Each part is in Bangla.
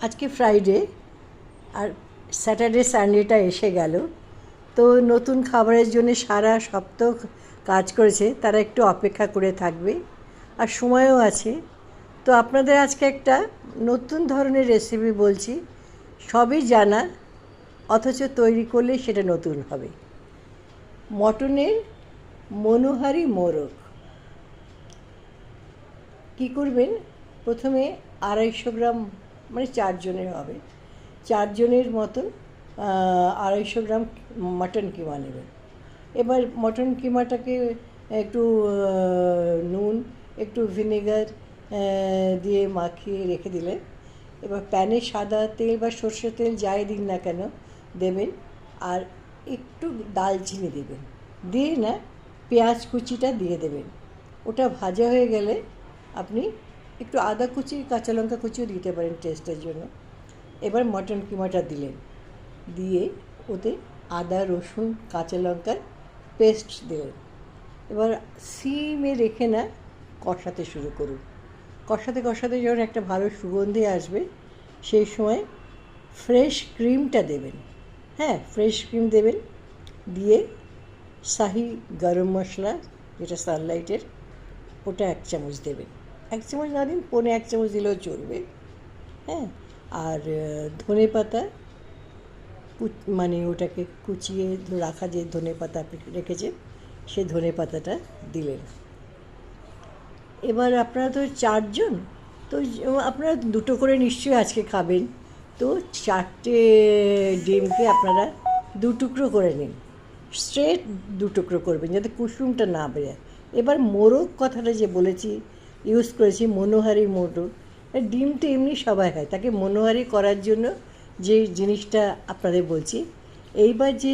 আজকে ফ্রাইডে আর স্যাটারডে সানডেটা এসে গেল, তো নতুন খাবারের জন্য সারা সপ্তাহ কাজ করেছে তারা একটু অপেক্ষা করে থাকবে আর সময়ও আছে। তো আপনাদের আজকে একটা নতুন ধরনের রেসিপি বলছি, সবই জানা অথচ তৈরি করলে সেটা নতুন হবে। মটনের মনোহারি মোরগ। কী করবেন, প্রথমে 250 গ্রাম, মানে 4 জনের হবে, 4 জনের মতন 250 গ্রাম মাটন কিমা নেবেন। এবার মটন কিমাটাকে একটু নুন, একটু ভিনেগার দিয়ে মাখিয়ে রেখে দিলেন। এবার প্যানে সাদা তেল বা সর্ষের তেল যাই দিন না কেন দেবেন, আর একটু দালচিনি দেবেন, দিয়ে না পেঁয়াজ কুচিটা দিয়ে দেবেন। ওটা ভাজা হয়ে গেলে আপনি একটু আদা কুচি, কাঁচা লঙ্কা কুচিও দিতে পারেন টেস্টের জন্য। এবার মটন কিমাটা দিলেন, দিয়ে ওতে আদা রসুন কাঁচা লঙ্কার পেস্ট দিলেন। এবার সিমে রেখে না কষাতে শুরু করুন। কষাতে কষাতে যখন একটা ভালো সুগন্ধি আসবে, সেই সময় ফ্রেশ ক্রিমটা দেবেন। হ্যাঁ, ফ্রেশ ক্রিম দেবেন, দিয়ে শাহি গরম মশলা, যেটা সানলাইটের, ওটা 1 চামচ দেবেন। 1 চামচ না দিন, 1.25 চামচ দিলেও চলবে। হ্যাঁ, আর ধনে পাতা, মানে ওটাকে কুচিয়ে রাখা যে ধনে পাতা আপনি রেখেছেন, সেই ধনে পাতাটা দিলেন। এবার আপনারা তো 4 জন, তো আপনারা 2টো করে নিশ্চয়ই আজকে খাবেন, তো 4টে ডিমকে আপনারা 2 টুকরো করে নিন। স্ট্রেট 2 টুকরো করবেন যাতে কুসুমটা না বেরোয়। এবার মোরগ কথাটা যে বলেছি, ইউজ করেছি মনোহারি মোরগ। ডিম তো এমনি সবাই খায়, তাকে মনোহারি করার জন্য যে জিনিসটা আপনাদের বলছি। এইবার যে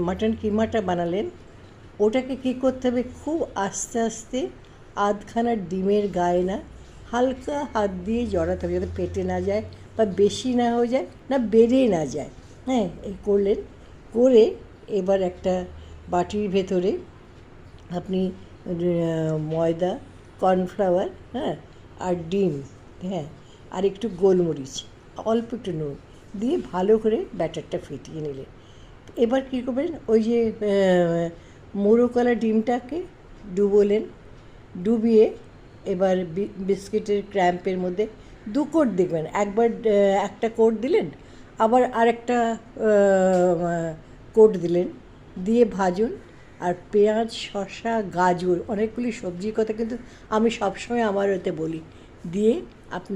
মাটন কিমাটা বানালেন, ওটাকে কী করতে হবে, খুব আস্তে আস্তে আধখানা ডিমের গায়ে না হালকা হাত দিয়ে জড়াতে হবে, যাতে পেটে না যায় বা বেশি না হয়ে যায়, না বেড়ে না যায়। হ্যাঁ, এই করলেন, করে এবার একটা বাটির ভেতরে আপনি ময়দা, কর্নফ্লাওয়ার, হ্যাঁ, আর ডিম, হ্যাঁ, আর একটু গোলমরিচ, অল্প একটু নুন দিয়ে ভালো করে ব্যাটারটা ফেটিয়ে নিলেন। এবার কী করবেন, ওই যে মোরগওয়ালা ডিমটাকে ডুবোলেন, ডুবিয়ে এবার বিস্কিটের ক্র্যাম্পের মধ্যে 2 কোট দেখবেন। একবার একটা কোট দিলেন, আবার আরেকটা কোট দিলেন, দিয়ে ভাজুন। আর পেঁয়াজ, শসা, গাজর, অনেকগুলি সবজির কথা কিন্তু আমি সবসময় আমার ওতে বলি, দিয়ে আপনি